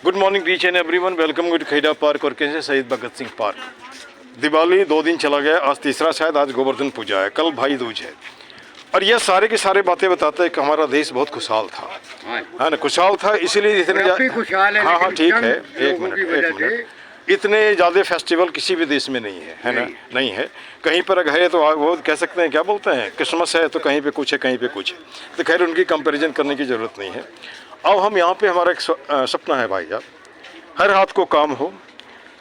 Good morning each and everyone, welcome to Kheda park और कैसे शहीद भगत सिंह पार्क। दिवाली 2 दिन चला गया, आज तीसरा शायद, आज गोवर्धन पूजा है, कल भाई दूज है। और ये सारे के सारे बातें बताते हैं कि हमारा देश बहुत खुशहाल था, है ना, खुशहाल था, इसीलिए इतने खुशहाल है। हाँ ठीक है, एक मिनट, इतने ज़्यादा फेस्टिवल किसी भी देश में नहीं है, है ना, नहीं है। कहीं पर है तो वो कह सकते हैं, क्या बोलते हैं, क्रिसमस है तो कहीं पे कुछ है, कहीं पे कुछ है, तो खैर उनकी कंपैरिजन करने की ज़रूरत नहीं है। अब हम यहाँ पे, हमारा एक सपना है भाई साहब, हर हाथ को काम हो,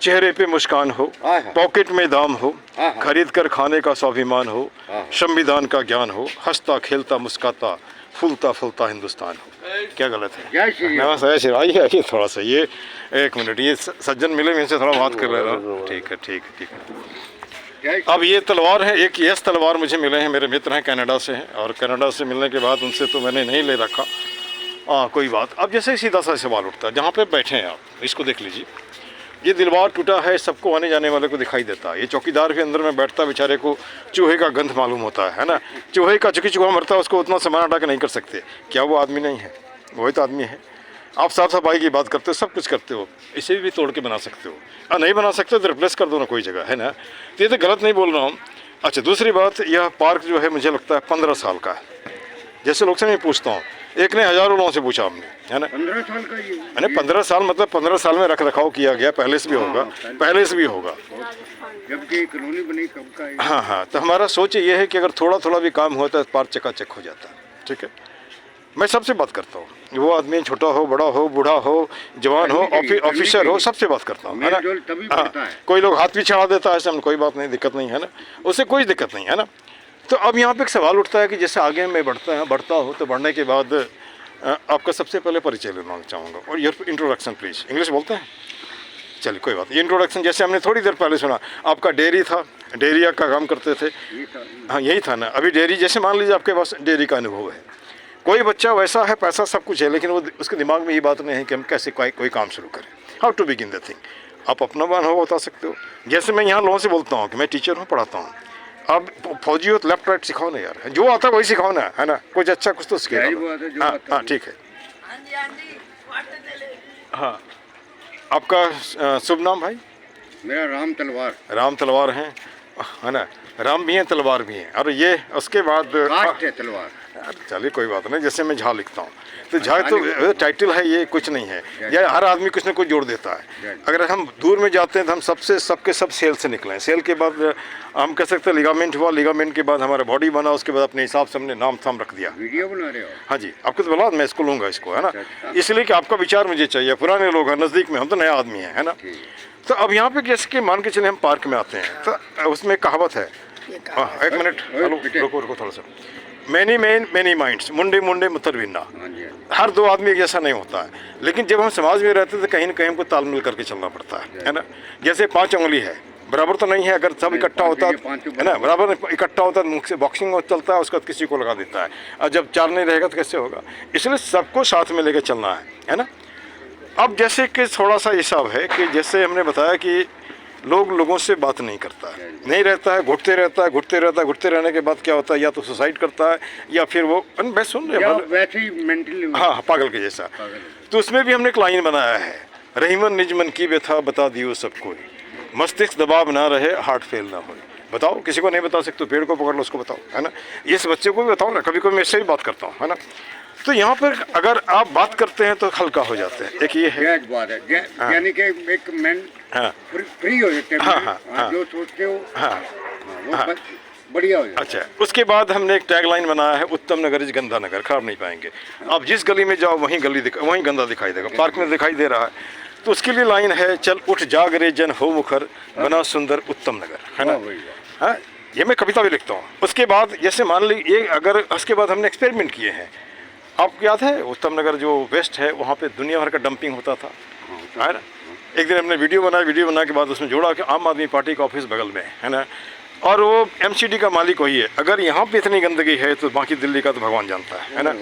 चेहरे पे मुस्कान हो, पॉकेट में दाम हो, खरीद कर खाने का स्वाभिमान हो, संविधान का ज्ञान हो, हंसता खेलता मुस्काता फूलता फूलता हिंदुस्तान हो। क्या गलत है? आइए थोड़ा सा, ये एक मिनट, ये सज्जन मिले, इनसे थोड़ा बात कर रहा हूँ। ठीक है ठीक है ठीक है। अब ये तलवार है, एक यस तलवार मुझे मिले हैं, मेरे मित्र हैं, कनाडा से हैं, और कनाडा से मिलने के बाद उनसे तो मैंने नहीं ले रखा। कोई बात। अब जैसे सीधा सा सवाल उठता है, जहाँ पे बैठे हैं आप, इसको देख लीजिए, ये दीवार टूटा है, सबको आने जाने वाले को दिखाई देता है। ये चौकीदार भी अंदर में बैठता, बेचारे को चूहे का गंध मालूम होता है ना, चूहे का चूहा मरता है, उसको उतना सामान हटा के नहीं कर सकते। क्या वो आदमी नहीं है? वही तो आदमी है। आप साफ सफाई की बात करते हो, सब कुछ करते हो, इसे भी तोड़ के बना सकते हो, और नहीं बना सकते तो रिप्लेस कर दो ना कोई जगह, है ना। तो ये तो गलत नहीं बोल रहा हूँ। अच्छा, दूसरी बात, यह पार्क जो है मुझे लगता है 15 साल का है। जैसे लोग से मैं पूछता हूँ, एक ने हज़ारों लोगों से पूछा हमने, है ना, 15 साल का ये, है 15 साल, मतलब 15 साल में रख रखाव किया गया, पहले से भी होगा, पहले से भी होगा, जबकि कॉलोनी बनी कब का है। हाँ, तो हमारा सोच ये है कि अगर थोड़ा थोड़ा भी काम होता है, पार्क चकाचक हो जाता है। ठीक है, मैं सबसे बात करता हूँ, वो आदमी छोटा हो, बड़ा हो, बूढ़ा हो, जवान हो, ऑफिसर हो, सबसे बात करता हूँ, है ना। हाँ, कोई लोग हाथ भी चढ़ा देता है, ऐसे कोई बात नहीं, दिक्कत नहीं है ना, उससे कोई दिक्कत नहीं है ना। तो अब यहाँ पे एक सवाल उठता है कि जैसे आगे मैं बढ़ता हूँ, तो बढ़ने के बाद आपका सबसे पहले परिचय लेना चाहूँगा, और योर इंट्रोडक्शन प्लीज़। इंग्लिश बोलते हैं? चलिए कोई बात। ये इंट्रोडक्शन जैसे हमने थोड़ी देर पहले सुना, आपका डेयरी था, डेयरी का काम करते थे, हाँ यही था ना। अभी डेयरी, जैसे मान लीजिए आपके पास डेयरी का अनुभव है, कोई बच्चा वैसा है, पैसा सब कुछ है, लेकिन वो उसके दिमाग में ये बात नहीं है कि हम कैसे कोई काम शुरू करें, how to begin the thing. आप अपना अनुभव बता सकते हो। जैसे मैं यहाँ लोगों से बोलता हूँ कि मैं टीचर हूँ, पढ़ाता हूँ, अब फौजी हो तो लेफ्ट राइट सिखाओ ना यार, जो आता है वही सिखाओ ना, है ना, कुछ अच्छा कुछ तो सिखाओ। हाँ ठीक है। हाँ, आपका शुभ नाम भाई? मेरा राम तलवार। राम तलवार हैं, है ना, राम भी हैं, तलवार भी हैं, और ये उसके बाद तलवार। चलिए कोई बात नहीं, जैसे मैं झा लिखता हूँ तो झा तो टाइटल है, ये कुछ नहीं है, या हर आदमी कुछ ना कुछ जोड़ देता है। अगर हम दूर में जाते हैं तो हम सबके सब सेल से निकले, सेल के बाद हम कह सकते हैं लिगामेंट हुआ, लिगामेंट के बाद हमारा बॉडी बना, उसके बाद अपने हिसाब से हमने नाम थाम रख दिया। वीडियो बना रहे हो? हाँ जी, आपको तो बोला, मैं इसको लूँगा इसको, है ना, इसलिए कि आपका विचार मुझे चाहिए। पुराने लोग हैं, नज़दीक में, हम तो नया आदमी है ना। तो अब यहाँ पे जैसे कि मान के चले हम पार्क में आते हैं, तो उसमें कहावत है, एक मिनट, हेलो रुको थोड़ा सा, मैनी मैन मैनी माइंड्स, मुंडे मुंडे मुतर भिन्ना। हर दो आदमी एक जैसा नहीं होता है, लेकिन जब हम समाज में रहते हैं तो कहीं ना कहीं हमको तालमेल करके चलना पड़ता है ना। जैसे 5 उंगली है, बराबर तो नहीं है, अगर सब इकट्ठा होता है ना, बराबर इकट्ठा होता है, मुख से बॉक्सिंग चलता है, उसका किसी को लगा देता है, और जब 4 नहीं रहेगा तो कैसे होगा। इसलिए सबको साथ में लेकर चलना है ना। अब जैसे कि थोड़ा सा हिसाब है कि जैसे हमने बताया कि लोगों से बात नहीं करता है, नहीं रहता है, घुटते रहता है, घुटते रहने के बाद क्या होता है, या तो सुसाइड करता है, या फिर वो बस सुन रहे वैसे ही मेंटली, हाँ पागल के जैसा। तो उसमें भी हमने एक लाइन बनाया है, रहीमन निज मन की व्यथा बता दियो सबको, मस्तिष्क दबाव ना रहे, हार्ट फेल ना हो। बताओ, किसी को नहीं बता सकते, पेड़ को पकड़ लो उसको बताओ, है ना, इस बच्चे को भी बताओ ना, कभी कभी मैं इससे भी बात करता हूँ, है ना। तो यहाँ पर अगर आप बात करते हैं तो हल्का हो जाते हैं, एक ये है बात है, यानी कि एक मैन फ्री हो जाते हैं, जो सोचते हो वो बढ़िया हो जाता है। अच्छा, उसके बाद हमने एक टैगलाइन बनाया है, उत्तम नगर इज गंदा नगर, खराब नहीं पाएंगे। आप जिस गली में जाओ वहीं वहीं गंदा दिखाई देगा, पार्क में दिखाई दे रहा है, तो उसके लिए लाइन है, चल उठ जाग रे जन हो मुखर, बना सुंदर उत्तम नगर, है ना। हाँ, ये मैं कविता भी लिखता हूँ। उसके बाद जैसे मान लीजिए, अगर उसके बाद हमने एक्सपेरिमेंट किए हैं, आपको याद है उत्तम नगर जो वेस्ट है, वहाँ पे दुनिया भर का डंपिंग होता था, है ना। एक दिन हमने वीडियो बना के बाद उसमें जोड़ा कि आम आदमी पार्टी का ऑफिस बगल में है ना, और वो MCD का मालिक वही है। अगर यहाँ पे इतनी गंदगी है तो बाकी दिल्ली का तो भगवान जानता है ना।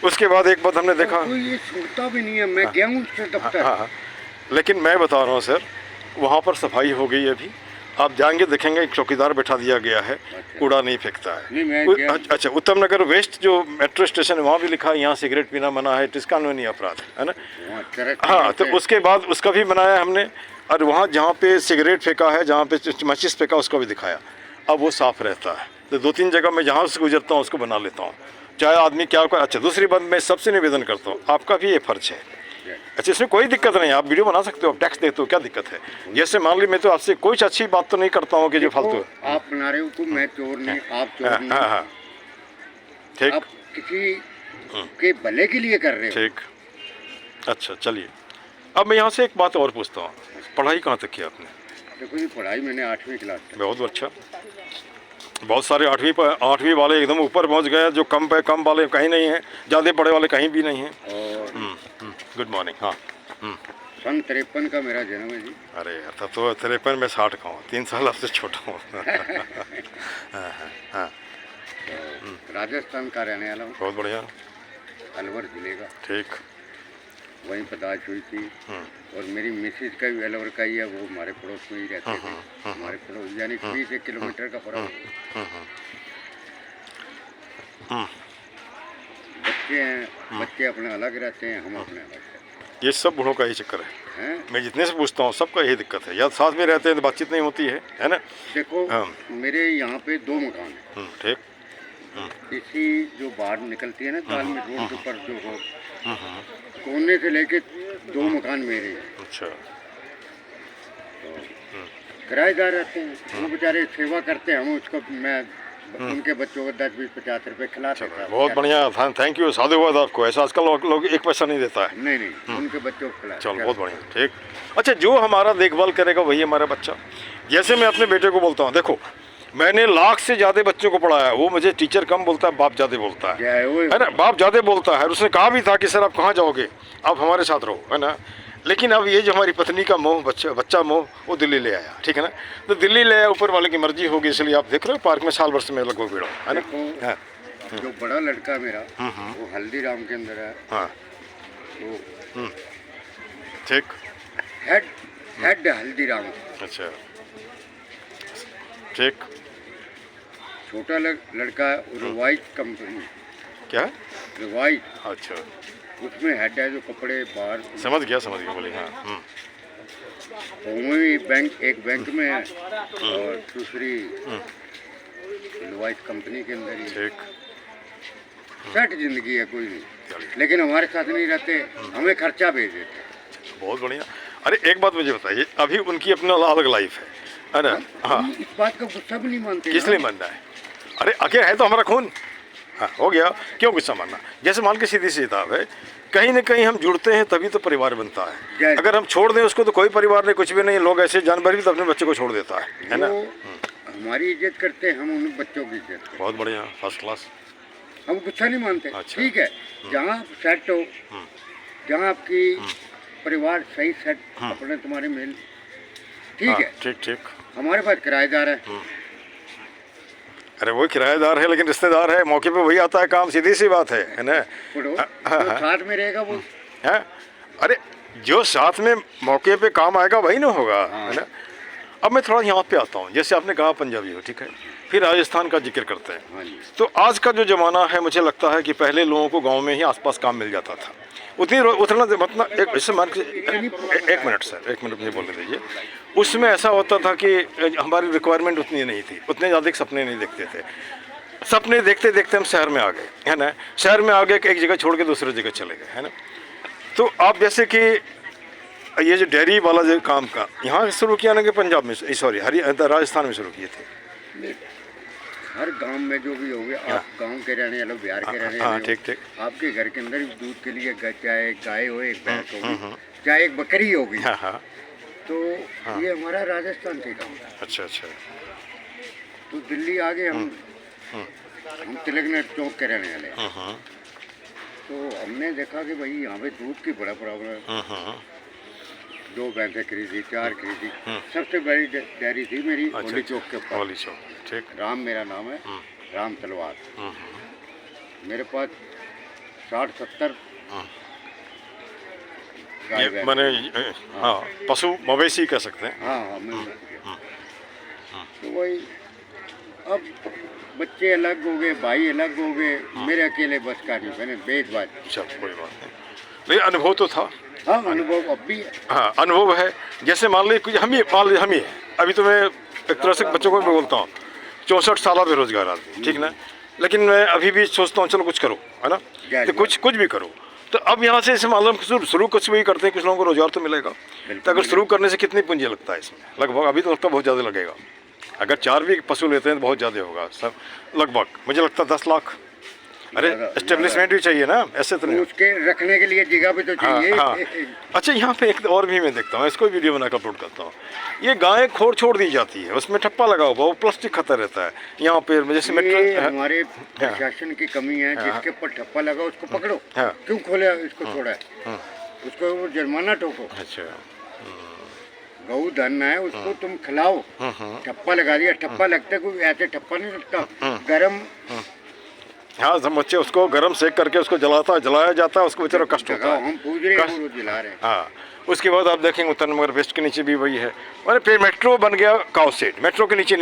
उसके बाद एक बात हमने देखा, ये सुनता भी नहीं है, मैं गया हूँ उससे दफ्तर। हाँ, लेकिन मैं बता रहा हूँ सर, वहाँ पर सफाई हो गई अभी, आप जाएंगे देखेंगे एक चौकीदार बैठा दिया गया है, कूड़ा नहीं फेंकता नहीं, है। मैं गया- अच्छा, उत्तम नगर वेस्ट जो मेट्रो स्टेशन है वहाँ भी लिखा है यहाँ सिगरेट पीना मना है, इस कानूनी अपराध है ना। वहाँ तरक्की हाँ, तो करते- उसके बाद उसका भी बनाया हमने, और वहाँ जहाँ पे सिगरेट फेंका है, जहाँ पे माचिस फेंका, उसका भी दिखाया। अब वो साफ़ रहता है। तो 2-3 जगह मैं जहाँ से गुजरता हूँ उसको बना लेता हूँ, चाहे आदमी क्या कर। अच्छा, दूसरी बात मैं सबसे निवेदन करता हूँ, आपका भी ये फर्ज है। अच्छा, इसमें कोई दिक्कत नहीं है, आप वीडियो बना सकते हो, आप टैक्स देते हो, क्या दिक्कत है। जैसे मान ली मैं तो आपसे कोई अच्छी बात तो नहीं करता हूँ कि जो फालतू है। आप बना रहे हो कि मैं चोर नहीं, आप चोर हाँ नहीं, हाँ हाँ, ठीक आप किसी के भले के लिए कर रहे हो। ठीक। अच्छा, चलिए अब मैं यहाँ से एक बात और पूछता हूँ, पढ़ाई कहाँ तक की आपने? देखो जी, पढ़ाई मैंने 8वीं क्लास तक। बहुत अच्छा। बहुत सारे 8वीं वाले एकदम ऊपर पहुँच गए, जो कम वाले कहीं नहीं हैं, ज़्यादा पढ़े वाले कहीं भी नहीं हैं। और गुड मॉर्निंग। हाँ, सन 53 का मेरा जन्म है जी। अरे यार, तब तो 53 में 60 का हूँ, 3 साल आपसे छोटा हूँ। हाँ, राजस्थान का रहने वाला हूँ, बहुत बढ़िया, अलवर जिले का। ठीक। वहीं पैदाइश हुई थी, और मेरी मिसेज का भी अलवर का ही है, वो हमारे पड़ोस में ही रहते थे। हमारे पड़ोस यानी 20 किलोमीटर का फर्क है। बच्चे हैं, बच्चे अपने अलग रहते हैं, हम अपने अलग रहते हैं। ये सब बूढ़ों का ही चक्कर है। हैं? मैं जितने से पूछता हूँ सबका यही दिक्कत है, या साथ में रहते हैं तो बातचीत नहीं होती है ना। देखो, हाँ। मेरे यहाँ पे 2 मकान हैं। ठीक। इसी जो बाढ़ निकलती है ना दाल में, रोड के ऊपर जो रोड, कोने से लेके 2 मकान मेरे हैं। अच्छा, किराएदार रहते हैं, वो बेचारे सेवा करते हैं, हम उसको मैं उनके बच्चों को 10-20-50 रुपए खिलाते थे। बहुत बढ़िया, थैंक यू, साधुवाद आपको। ऐसा आजकल लोग 1 पैसा नहीं देता है। नहीं, उनके बच्चों को खिलाते। चलो, बहुत बढ़िया, ठीक। अच्छा, जो हमारा देखभाल करेगा वही हमारा बच्चा। जैसे मैं अपने बेटे को बोलता हूँ, देखो मैंने लाख से ज़्यादा बच्चों को पढ़ाया, वो मुझे टीचर कम बोलता है, बाप ज़्यादा बोलता है ना। बाप ज़्यादा बोलता है, और उसने कहा भी था कि सर आप कहाँ जाओगे, आप हमारे साथ रहो, है ना। लेकिन अब ये जो हमारी पत्नी का मोह, बच्चा मोह, वो दिल्ली ले आया, ठीक है ना। तो दिल्ली ले आया, ऊपर वाले की मर्जी होगी, इसलिए आप देख रहे हो पार्क में साल भर से मैं लगभग भीड़ा, है ना। देखो, हाँ, जो बड़ा लड़का मेरा, वो हल्दीराम के अंदर है, हाँ, वो ठीक। हेड हल्दीराम। अच्छा, ठीक। छोटा लड़का रिवाइज कंपनी, क्या? रिवाइज, अच्छा, उसमें हेड है, जो कपड़े बाहर। समझ गया, बोलिए। हाँ, वो भी एक बैंक में है, और दूसरी रिवाइज कंपनी के अंदर ही। ठीक। सेट जिंदगी है, कोई नहीं, लेकिन हमारे साथ नहीं रहते, हमें खर्चा भेज देते। बहुत बढ़िया। अरे एक बात मुझे बताइए, अभी उनकी अपना अलग लाइफ है ना। हाँ, इस बात का गुस्सा भी नहीं मानते। किस लिए मानना है? अरे आखिर है तो हमारा खून। हाँ, हो गया, क्यों गुस्सा मानना। जैसे मान के सीधी सी बात है, कहीं ना कहीं हम जुड़ते हैं तभी तो परिवार बनता है। अगर हम छोड़ दें उसको तो कोई परिवार नहीं, कुछ भी नहीं। लोग ऐसे जानवर भी तो अपने बच्चे को छोड़ देता है ना। हमारी इज्जत करते हैं, हम उन बच्चों की इज्जत करते हैं। बहुत बढ़िया, फर्स्ट क्लास। हम गुस्सा नहीं मानते। अच्छा। ठीक है, जहाँ सेट हो, जहाँ आपकी परिवार सही सेट, अपने तुम्हारे मेल, ठीक है। ठीक ठीक। हमारे पास किराएदार है। अरे वो किराएदार है, लेकिन रिश्तेदार है, मौके पे वही आता है काम, सीधी सी बात है ना। जो साथ में रहेगा वो है। अरे जो साथ में मौके पे काम आएगा वही ना होगा, है ना। अब मैं थोड़ा यहाँ पे आता हूँ, जैसे आपने कहा पंजाबी हो, ठीक है, फिर राजस्थान का जिक्र करते हैं। हाँ जी। तो आज का जो ज़माना है, मुझे लगता है कि पहले लोगों को गांव में ही आसपास काम मिल जाता था। उतना मतलब एक मिनट सर, एक मिनट मुझे बोलने दीजिए। उसमें ऐसा होता था कि हमारी रिक्वायरमेंट उतनी नहीं थी, उतने ज़्यादा सपने नहीं देखते थे। सपने देखते देखते हम शहर में आ गए, है ना। शहर में आ गए, एक जगह छोड़ के दूसरी जगह चले गए, है ना। तो आप जैसे कि ये जो डेयरी वाला जो काम का यहाँ शुरू किया ना कि पंजाब में, सॉरी राजस्थान में शुरू किए थे। हर गांव में जो भी होंगे, आप गांव के रहने वाले, बिहार के रहने हाँ, वाले, ठीक ठीक। आपके घर के अंदर दूध के लिए चाहे गाय हो, एक भैंस होगी, चाहे एक बकरी होगी, हाँ हाँ। तो ये हमारा राजस्थान से काम था। अच्छा अच्छा। तो दिल्ली आ गए हम तिलक नगर चौक के रहने वाले हैं। तो हमने देखा कि भाई यहाँ पे दूध की बड़ा प्रॉब्लम है। 2 भैंसें खरीदी, 4 खरीदी। सबसे बड़ी डेयरी थी मेरी होली चौक के ऊपर। होली चौक, ठीक। राम मेरा नाम है, राम तलवार। मेरे पास 60-70 गाय भैंस। मैंने हाँ, पशु मवेशी कह सकते हैं। हाँ हाँ, मैं तो वही अब बच्चे अलग हो गए, भाई अलग हो गए, मेरे अकेले बस का नहीं, मैंने बेजबाज। चल कोई बात नहीं, लेकिन अनुभव तो था। हाँ अनुभव अब भी है। हाँ अनुभव है। जैसे मान लीजिए हम ही हैं। अभी तो मैं एक तरह से बच्चों को भी बोलता हूँ 64 साल बेरोजगार आदमी, ठीक ना, लेकिन मैं अभी भी सोचता हूँ चलो कुछ करो, है ना, तो कुछ भी करो। तो अब यहाँ से इसे मालूम शुरू कुछ भी करते हैं, कुछ लोगों को रोजगार तो मिलेगा। तो अगर शुरू करने से कितनी पूंजी लगता है इसमें? लगभग अभी तो लगता है बहुत ज़्यादा लगेगा। अगर 4 भी पशु लेते हैं तो बहुत ज़्यादा होगा सब, लगभग मुझे लगता है 10 लाख। अरे एस्टेब्लिशमेंट भी चाहिए ना, ऐसे तो नहीं। उसके रखने के लिए जगह भी तो चाहिए। हाँ। अच्छा यहाँ पे एक और भी मैं देखता हूँ, इसको वीडियो बनाकर अपलोड करता हूँ। ये गायें छोड़ दी जाती है, उसमें ठप्पा लगा हुआ, वो प्लास्टिक खतर रहता है यहाँ पे। जैसे ये हमारे प्रशासन की कमी है, जिसके ऊपर ठप्पा लगा उसको पकड़ो, क्यों खोले इसको छोड़ा है, उसको जुर्माना ठोको। अच्छा गऊ धन है, उसको तुम खिलाओ। ठप्पा लगा दिया, ठप्पा लगता कोई ऐसे ठप्पा नहीं लगता, गरम। हाँ सब बच्चे उसको गर्म सेक करके उसको जलाया जाता है, उसको बेचारा कष्ट होता है। हम पूछ रहे हैं, वो जला रहे हैं। हाँ उसके बाद आप देखेंगे उत्तर नगर वेस्ट के नीचे भी वही है, और फिर मेट्रो बन गया काउ सेट, मेट्रो के नीचे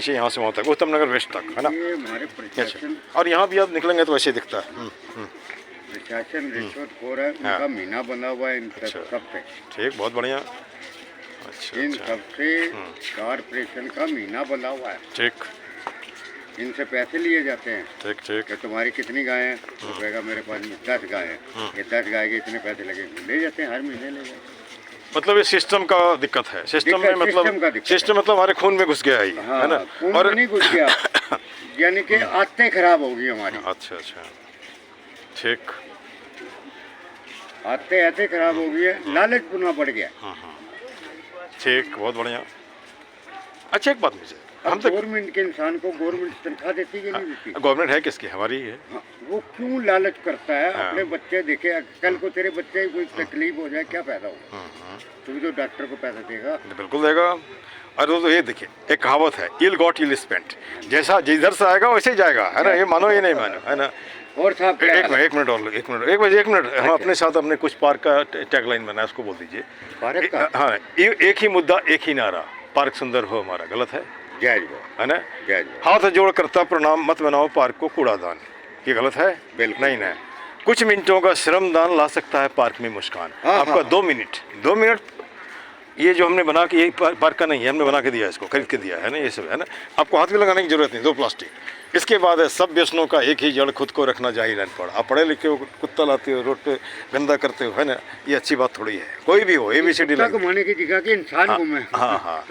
यहाँ से वहाँ तक उत्तम नगर वेस्ट तक, है ना। ये हमारे प्रशासन, और यहाँ भी आप निकलेंगे तो वैसे दिखता है। प्रशासन रिश्वतखोर है, उनका मीना बंधा हुआ है इन सब पे। ठीक, बहुत बढ़िया। इन सबसे कारपोरेशन का मीना बंधा हुआ है। ठीक, इनसे पैसे लिए जाते हैं। ठीक कि तुम्हारी कितनी गाय हैं, तो कहेगा मेरे पास 10 गाय हैं, ये 10 गाय के इतने पैसे लगे, ले जाते हैं, हर महीने ले जाते हैं। मतलब ये सिस्टम का दिक्कत है। सिस्टम में मतलब सिस्टम मतलब हमारे खून में घुस गया है, हाँ, है ना। और नहीं घुस गया, यानी कि आदतें खराब हो गई हमारी। अच्छा ठीक, आदतें ऐसे खराब हो गई है, लालच पुनः बढ़ गया। ठीक, बहुत बढ़िया। अच्छा एक बात मुझे, हम तो गवर्नमेंट के इंसान को गवर्नमेंट तनख्वाह देती कि नहीं देती? गवर्नमेंट है किसकी? हमारी है। हाँ, वो क्यों लालच करता है? अपने बच्चे देखे, कल को तेरे बच्चे कोई तकलीफ हो जाए, क्या फायदा होगा? तू तो डॉक्टर को पैसा देगा। बिल्कुल देगा। अरे तो ये देखिए, एक कहावत है, इल गॉट इल स्पेंट, जैसा जिधर से आएगा वैसे ही जाएगा, है ना। ये मानो ये नहीं मानो, है ना। और साहब एक मिनट हम अपने साथ अपने कुछ पार्क का टैगलाइन बनाया, उसको बोल दीजिए। पार्क का? हाँ, एक ही मुद्दा एक ही नारा, पार्क सुंदर हो हमारा। गलत है? जायज है ना। जायज। हाथ जोड़ करता प्रणाम, मत बनाओ पार्क को कूड़ादान। ये गलत है? बिल्कुल नहीं ना। कुछ मिनटों का श्रमदान ला सकता है पार्क में मुस्कान। आपका 2 मिनट ये जो हमने बना के, ये पार्क का नहीं है, हमने बना के दिया, इसको खरीद के दिया है ना, ये सब है ना। आपको हाथ भी लगाने की जरूरत नहीं, 2 प्लास्टिक। इसके बाद है सब व्यसनों का एक ही जड़, खुद को रखना जाहिर अनपढ़। आप पढ़े लिखे हो, कुत्ता लाते हो, रोड पे गंदा करते हो, है ना, ये अच्छी बात थोड़ी है। कोई भी हो, ABCD घुमाने की जगह के इंसान घूमे। हाँ।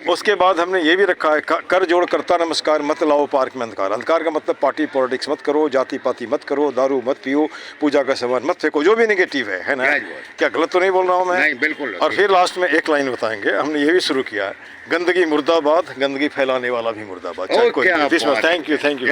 उसके बाद हमने ये भी रखा है, कर जोड़ करता नमस्कार, मत लाओ पार्क में अंधकार। अंधकार का मतलब पार्टी पॉलिटिक्स मत करो, जाति पाति मत करो, दारू मत पियो, पूजा का सामान मत फेंको, जो भी नेगेटिव है ना। क्या गलत तो नहीं बोल रहा हूँ मैं? नहीं, बिल्कुल। और फिर लास्ट में एक लाइन बताएंगे, हमने ये भी शुरू किया है, गंदगी मुर्दाबाद, गंदगी फैलाने वाला भी मुर्दाबाद। Thank you.